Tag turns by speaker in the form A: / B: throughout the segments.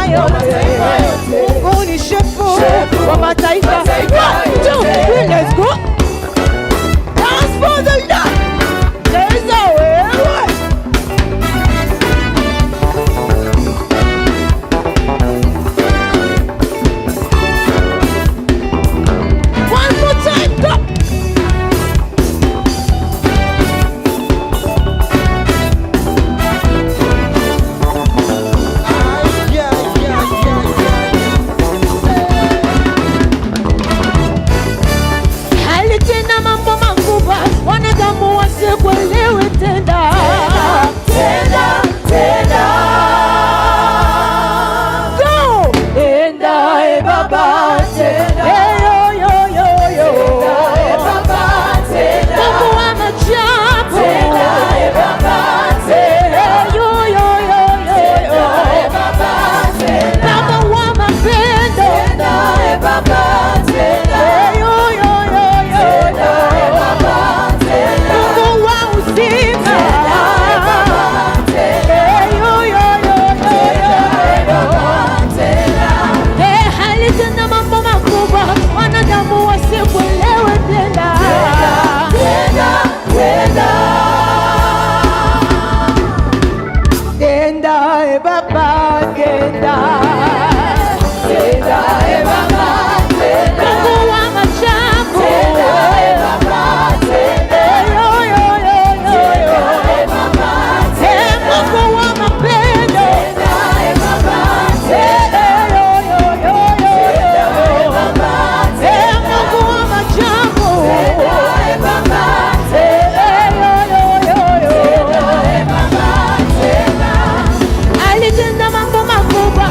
A: yote. Mungu ni shefu wa mataifa. 1, 2, 3, let's go. Dance for the Lord. There is a way. One more time, go. Alitenda mambo makubwa, wanadamu wasikuelewe tena. Go! Tenda, Baba, tenda. Yo, yo, yo, yo. Mungu wa maajabu. Yo, yo, yo, yo, yo. Baba wa mapendo. Yo, yo, yo, yo, yo. Mungu wa uzima. Yo, yo, yo, yo, yo. Alitenda mambo makubwa, wanadamu wasikuelewe tena. Tenda, Baba, tenda. Mungu wa maajabu. Yo, yo, yo, yo, yo. Mungu wa mapendo. Yo, yo, yo, yo, yo. Mungu wa maajabu. Alitenda mambo makubwa,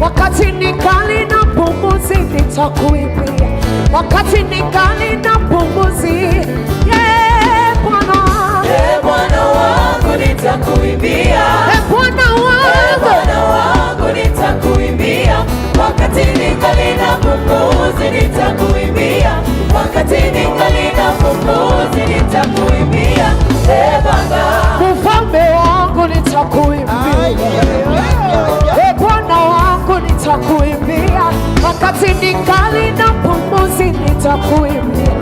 A: wakati ningali na pumzi nitakuimbia, wakati ningali na pumzi. Bwana wangu nitakuimbia, Bwana wangu nitakuimbia, wakati ningali na pumzi nitakuimbia, wakati ningali na pumzi nitakuimbia. Baba, mfalme wangu nitakuimbia, Bwana wangu nitakuimbia, wakati ningali na pumzi nitakuimbia,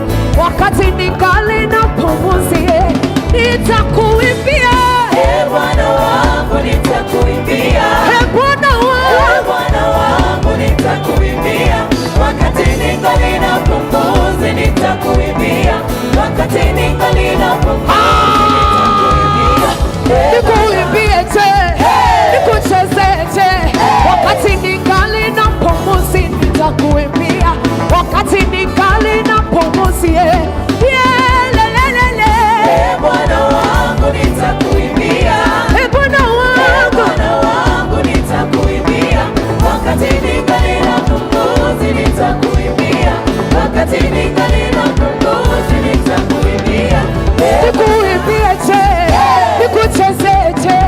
A: wakati ningali na pumzi nitakuimbia. Bwana wangu nitakuimbia, Bwana wangu nitakuimbia, wakati ningali na pumzi nitakuimbia, wakati ningali na pumzi nitakuimbia. Nikuimbie je, nikucheze je, wakati ningali na pumzi nitakuimbia, wakati ningali na pumzi. Bwana wangu nitakuimbia, Bwana wangu nitakuimbia, wakati ningali na pumzi nitakuimbia, wakati ningali na pumzi nitakuimbia. Nikuimbie je, nikucheze je,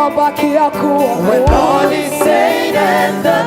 A: unabakia kuwa
B: When all is said and done.